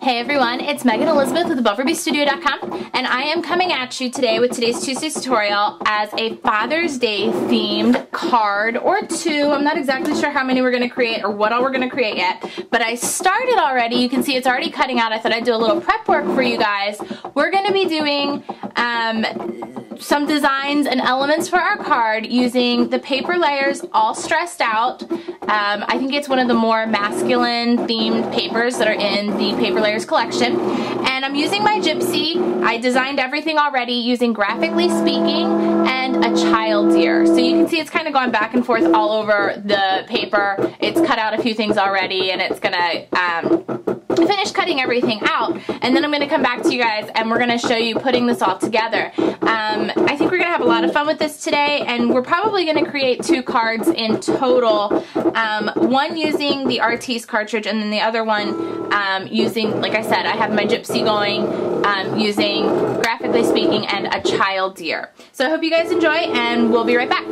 Hey everyone, it's Megan Elizabeth with AboveRubiesStudio.com, and I am coming at you today with today's Tuesday tutorial as a Father's Day themed card or two. I'm not exactly sure how many we're going to create or what all we're going to create yet, but I started already. You can see it's already cutting out. I thought I'd do a little prep work for you guys. We're going to be doing some designs and elements for our card using the paper Layerz All Stressed Out. I think it's one of the more masculine themed papers that are in the paper Layerz collection. And I'm using my Gypsy. I designed everything already using Graphically Speaking and a child's ear. So you can see it's kind of going back and forth all over the paper. It's cut out a few things already, and it's gonna finish cutting everything out, and then I'm going to come back to you guys and we're going to show you putting this all together. I think we're going to have a lot of fun with this today, and we're probably going to create two cards in total, one using the Artiste cartridge and then the other one using, like I said, I have my Gypsy going, using Graphically Speaking and a child's ear. So I hope you guys enjoy, and we'll be right back.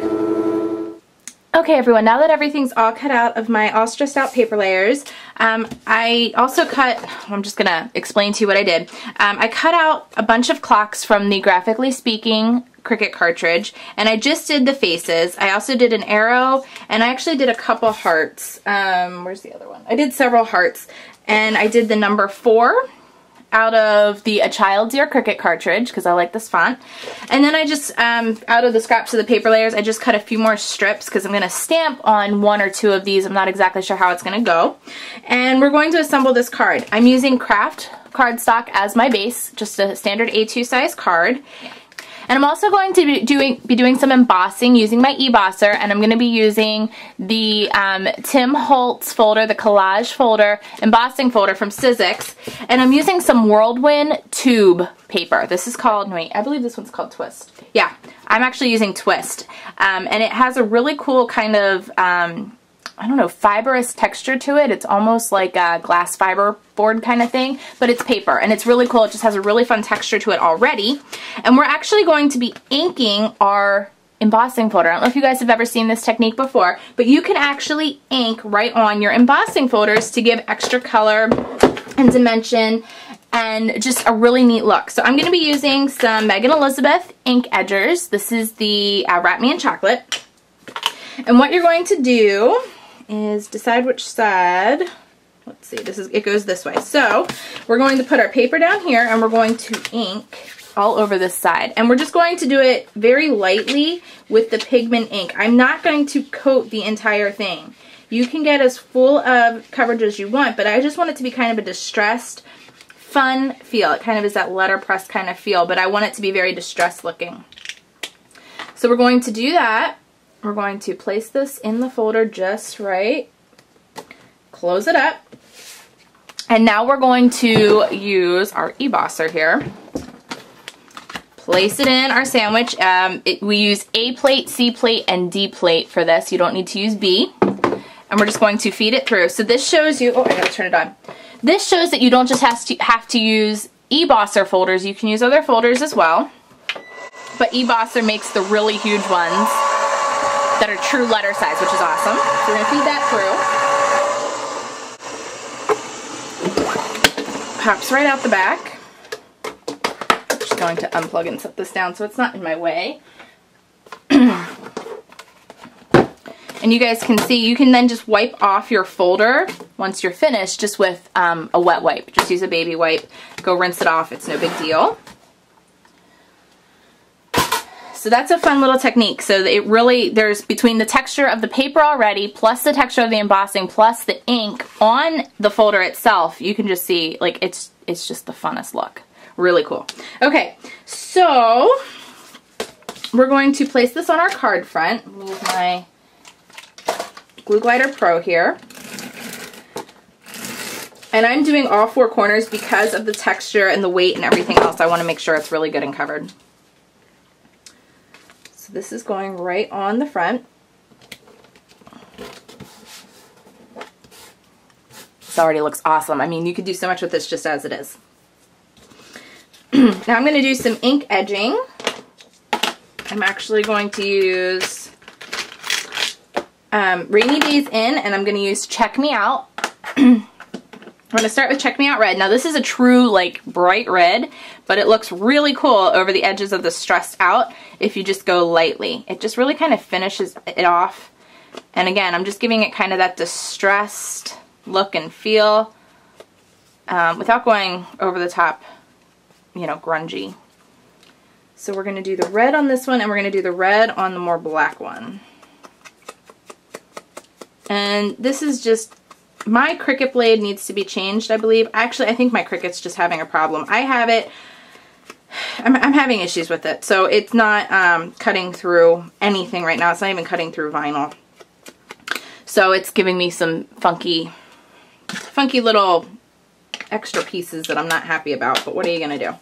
Okay everyone, now that everything's all cut out of my all stressed out paper Layerz, I also cut, I'm just going to explain to you what I did. I cut out a bunch of clocks from the Graphically Speaking Cricut cartridge, and I just did the faces. I also did an arrow, and I actually did a couple hearts. Where's the other one? I did several hearts, and I did the number 4 out of the A Child's Ear Cricut cartridge because I like this font. And then I just, out of the scraps of the paper Layerz, I just cut a few more strips because I'm going to stamp on one or two of these. I'm not exactly sure how it's going to go. And we're going to assemble this card. I'm using Craft cardstock as my base, just a standard A2 size card. And I'm also going to be doing some embossing using my eBosser, and I'm going to be using the Tim Holtz folder, the collage folder, embossing folder from Sizzix, and I'm using some Whirlwind tube paper. This is called, wait, I believe this one's called Twist. Yeah, I'm actually using Twist, and it has a really cool kind of, I don't know, fibrous texture to it. It's almost like a glass fiber board kind of thing, but it's paper, and it's really cool. It just has a really fun texture to it already. And we're actually going to be inking our embossing folder. I don't know if you guys have ever seen this technique before, but you can actually ink right on your embossing folders to give extra color and dimension and just a really neat look. So I'm going to be using some Megan Elizabeth ink Edgerz. This is the Wrap Me in Chocolate. And what you're going to do is decide which side. Let's see, it goes this way. So we're going to put our paper down here, and we're going to ink all over this side. And we're just going to do it very lightly with the pigment ink. I'm not going to coat the entire thing. You can get as full of coverage as you want, but I just want it to be kind of a distressed, fun feel. It kind of is that letterpress kind of feel, but I want it to be very distressed looking. So we're going to do that. We're going to place this in the folder just right, close it up, and now we're going to use our eBosser here. Place it in our sandwich. We use A plate, C plate, and D plate for this. You don't need to use B. And we're just going to feed it through. So this shows you, oh, I gotta turn it on. This shows that you don't just have to use eBosser folders. You can use other folders as well. But eBosser makes the really huge ones that are true letter size, which is awesome. So we're going to feed that through. Pops right out the back. I'm just going to unplug and set this down so it's not in my way. And you guys can see, you can then just wipe off your folder once you're finished just with a wet wipe. Just use a baby wipe. Go rinse it off. It's no big deal. So that's a fun little technique. So it really, there's between the texture of the paper already, plus the texture of the embossing, plus the ink on the folder itself, you can just see, like, it's just the funnest look. Really cool. Okay, so we're going to place this on our card front. Move my Glue Glider Pro here. And I'm doing all 4 corners because of the texture and the weight and everything else. I want to make sure it's really good and covered. So this is going right on the front. This already looks awesome. I mean, you could do so much with this just as it is. Now I'm going to do some ink edging. I'm actually going to use Rainy Days In, and I'm going to use Check Me Out. I'm going to start with Check Me Out Red. Now this is a true like bright red, but it looks really cool over the edges of the Stressed Out if you just go lightly. It just really kind of finishes it off. And again, I'm just giving it kind of that distressed look and feel without going over the top, you know, grungy. So we're going to do the red on this one, and we're going to do the red on the more black one. And this is just, my Cricut blade needs to be changed, I believe. Actually, I think my Cricut's just having a problem. I have it, I'm having issues with it. So it's not cutting through anything right now. It's not even cutting through vinyl. So it's giving me some funky little extra pieces that I'm not happy about, but what are you going to do?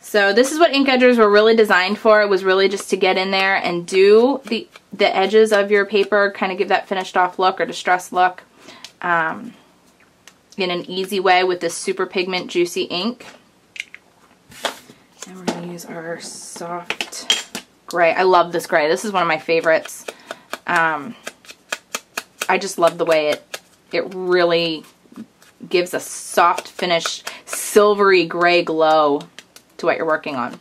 So this is what ink edgers were really designed for. It was really just to get in there and do the edges of your paper, kind of give that finished off look or distressed look in an easy way with this super pigment juicy ink. And we're going to use our soft gray. I love this gray. This is one of my favorites. I just love the way it really gives a soft finish, silvery gray glow to what you're working on.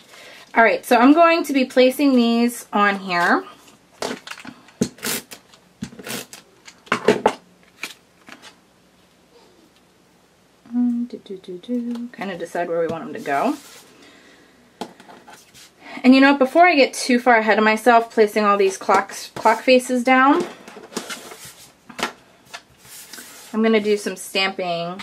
All right, so I'm going to be placing these on here. Kind of decide where we want them to go. And you know, before I get too far ahead of myself placing all these clock faces down, I'm going to do some stamping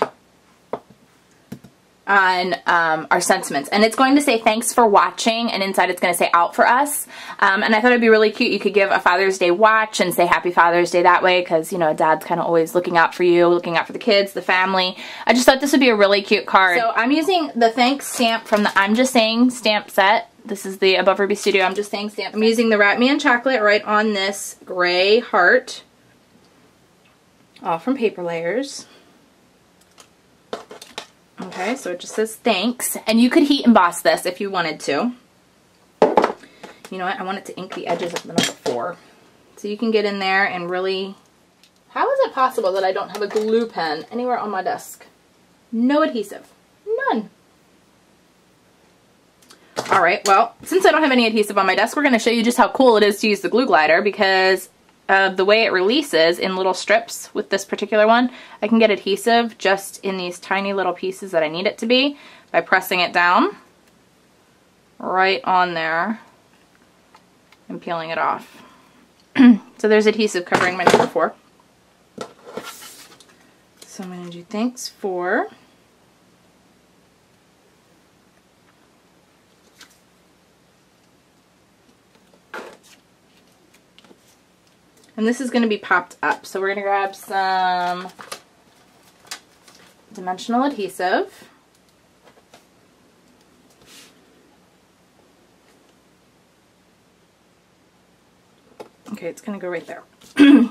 on our sentiments. And it's going to say thanks for watching, and inside it's going to say out for us. And I thought it'd be really cute. You could give a Father's Day watch and say Happy Father's Day that way, because, you know, Dad's kind of always looking out for you, looking out for the kids, the family. I just thought this would be a really cute card. So I'm using the thanks stamp from the I'm Just Saying stamp set. This is the AboveRubiesStudio I'm Just Saying stamp. I'm using the Wrap Me in Chocolate right on this gray heart. All from Paper Layerz. Okay, so it just says thanks. And you could heat emboss this if you wanted to. You know what? I want it to ink the edges of the number 4. So you can get in there and really... How is it possible that I don't have a glue pen anywhere on my desk? No adhesive. None. Alright, well, since I don't have any adhesive on my desk, we're going to show you just how cool it is to use the glue glider, because the way it releases in little strips with this particular one, I can get adhesive just in these tiny little pieces that I need it to be by pressing it down right on there and peeling it off. So there's adhesive covering my number 4. So I'm going to do thanks for. And this is going to be popped up. So we're going to grab some dimensional adhesive. Okay, it's going to go right there. And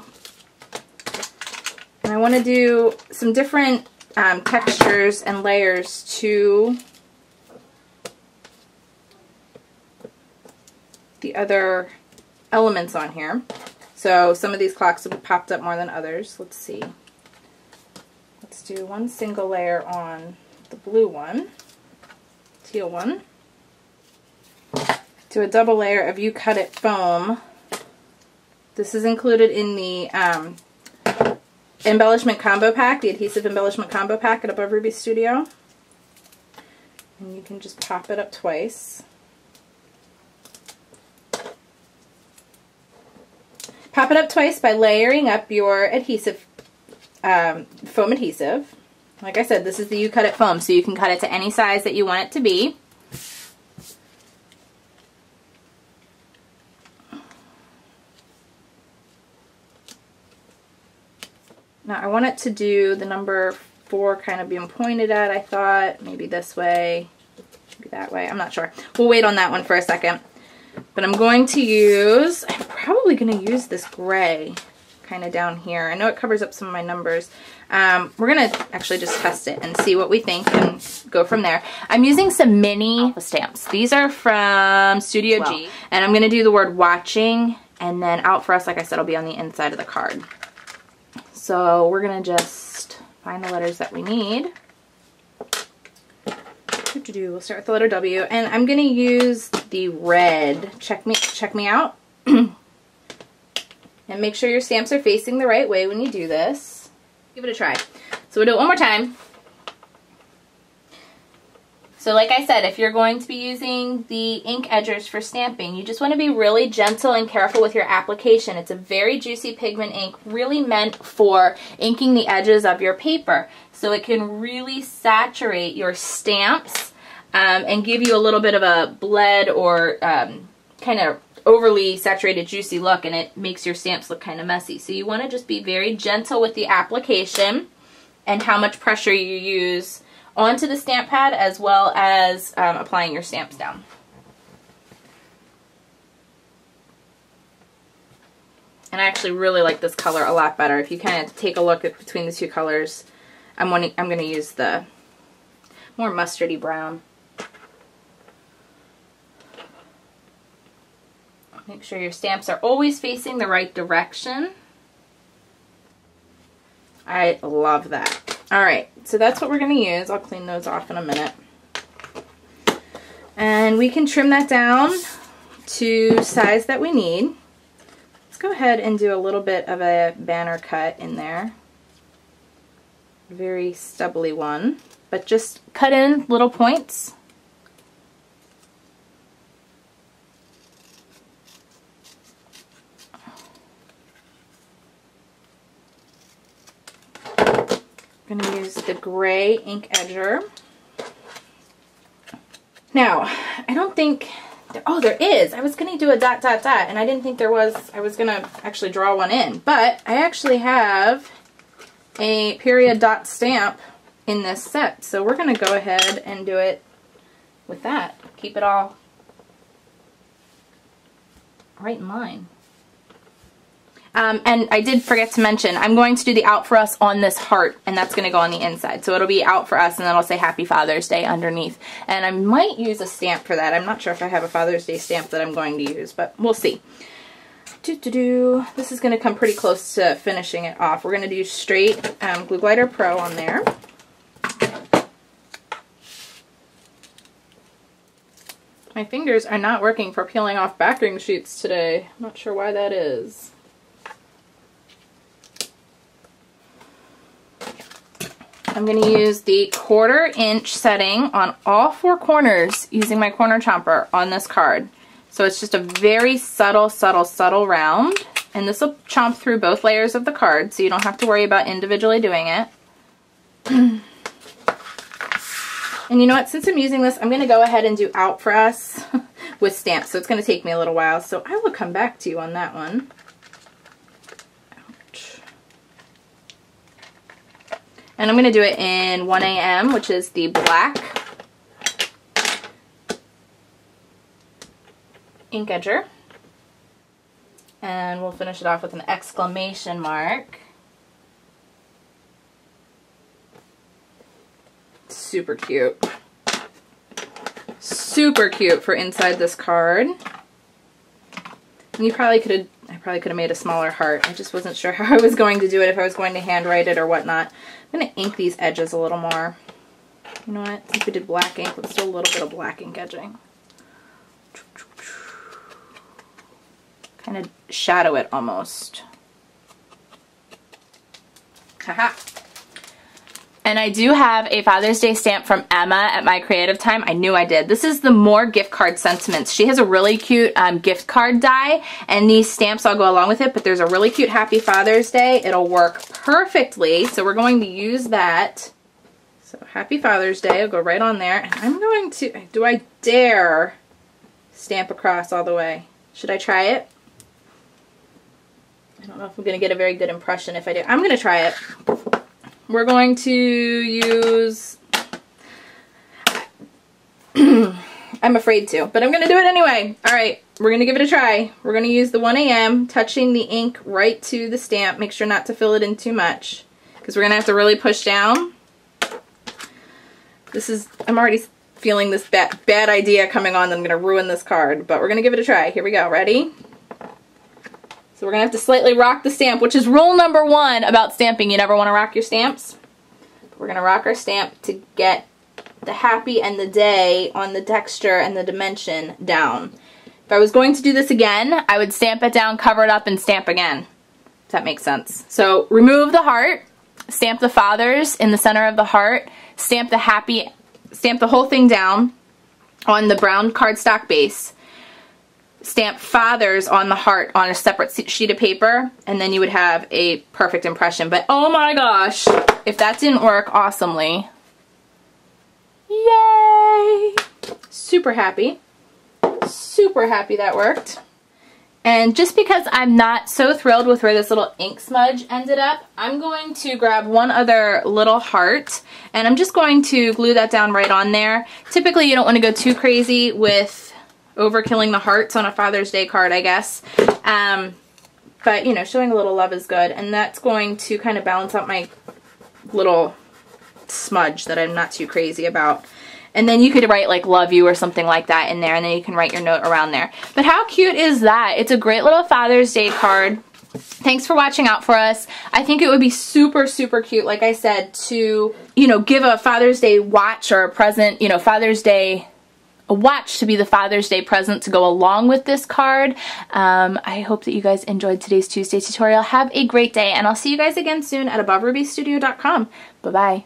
I want to do some different textures and layers to the other elements on here. So some of these clocks will be popped up more than others. Let's see. Let's do one single layer on the blue one, teal one. Do a double layer of You Cut It foam. This is included in the embellishment combo pack, the adhesive embellishment combo pack at AboveRubiesStudio. And you can just pop it up twice. Pop it up twice by layering up your adhesive, foam adhesive. Like I said, this is the You Cut It foam, so you can cut it to any size that you want it to be. Now I want it to do the number 4 kind of being pointed at, I thought. Maybe this way, maybe that way, I'm not sure. We'll wait on that one for a second. But I'm going to use, I'm probably going to use this gray kind of down here. I know it covers up some of my numbers. We're going to actually just test it and see what we think and go from there. I'm using some mini stamps. These are from Studio G. And I'm going to do the word watching, and then out for us, like I said, will be on the inside of the card. So we're going to just find the letters that we need. We'll start with the letter W, and I'm going to use the red. Check me out. And make sure your stamps are facing the right way when you do this. Give it a try. So we'll do it one more time. So like I said, if you're going to be using the ink edgers for stamping, you just want to be really gentle and careful with your application. It's a very juicy pigment ink, really meant for inking the edges of your paper. So it can really saturate your stamps and give you a little bit of a bled or kind of overly saturated juicy look, and it makes your stamps look kind of messy. So you want to just be very gentle with the application and how much pressure you use onto the stamp pad, as well as applying your stamps down. And I actually really like this color a lot better. If you kind of take a look at between the two colors, I'm going to use the more mustardy brown. Make sure your stamps are always facing the right direction. I love that. Alright, so that's what we're going to use. I'll clean those off in a minute. And we can trim that down to size that we need. Let's go ahead and do a little bit of a banner cut in there. Very stubbly one, but just cut in little points. I'm going to use the gray ink edger. Now, I don't think, oh, there is. I was going to do a dot, dot, dot, and I didn't think there was. I was going to actually draw one in, but I actually have a period dot stamp in this set, so we're going to go ahead and do it with that. Keep it all right in line. And I did forget to mention, I'm going to do the out for us on this heart, and that's going to go on the inside. So it'll be out for us, and then I'll say Happy Father's Day underneath. And I might use a stamp for that. I'm not sure if I have a Father's Day stamp that I'm going to use, but we'll see. This is going to come pretty close to finishing it off. We're going to do straight Glue Glider Pro on there. My fingers are not working for peeling off backing sheets today. I'm not sure why that is. I'm going to use the 1/4 inch setting on all 4 corners using my corner chomper on this card. So it's just a very subtle, subtle, subtle round. And this will chomp through both layers of the card, so you don't have to worry about individually doing it. And you know what? Since I'm using this, I'm going to go ahead and do out for us with stamps. So it's going to take me a little while. So I will come back to you on that one. And I'm going to do it in 1 AM, which is the black ink edger. And we'll finish it off with an exclamation mark. Super cute. Super cute for inside this card. And you probably could have, I probably could have made a smaller heart. I just wasn't sure how I was going to do it, if I was going to handwrite it or whatnot. I'm going to ink these edges a little more. You know what? Since we did black ink, let's do a little bit of black ink edging. Kind of shadow it almost. Haha. And I do have a Father's Day stamp from Emma at my creative time. I knew I did. This is the More Gift Card Sentiments. She has a really cute gift card die, and these stamps all go along with it, but there's a really cute Happy Father's Day. It'll work perfectly, so we're going to use that. So Happy Father's Day, I'll go right on there. And I'm going to, do I dare stamp across all the way? Should I try it? I don't know if I'm going to get a very good impression if I do. I'm going to try it. We're going to use, I'm afraid to, but I'm going to do it anyway. Alright, we're going to give it a try. We're going to use the 1 AM, touching the ink right to the stamp. Make sure not to fill it in too much, because we're going to have to really push down. This is, I'm already feeling this bad idea coming on that I'm going to ruin this card, but we're going to give it a try. Here we go. Ready? So we're going to have to slightly rock the stamp, which is rule number 1 about stamping. You never want to rock your stamps. We're gonna rock our stamp to get the happy and the day on the texture and the dimension down. If I was going to do this again, I would stamp it down, cover it up, and stamp again. If that makes sense. So remove the heart, stamp the fathers in the center of the heart, stamp the happy, stamp the whole thing down on the brown cardstock base, stamp fathers on the heart on a separate sheet of paper, and then you would have a perfect impression. But oh my gosh, if that didn't work awesomely, yay! Super happy that worked. And just because I'm not so thrilled with where this little ink smudge ended up, I'm going to grab one other little heart, and I'm just going to glue that down right on there. Typically you don't want to go too crazy with overkilling the hearts on a Father's Day card, I guess. But you know, showing a little love is good, and that's going to kind of balance out my little smudge that I'm not too crazy about. And then you could write like love you or something like that in there, and then you can write your note around there. But how cute is that? It's a great little Father's Day card. Thanks for watching out for us. I think it would be super, super cute, like I said, to, you know, give a Father's Day watch or a present, you know, Father's Day, a watch to be the Father's Day present to go along with this card. I hope that you guys enjoyed today's Tuesday tutorial. Have a great day, and I'll see you guys again soon at AboveRubiesStudio.com. Bye-bye.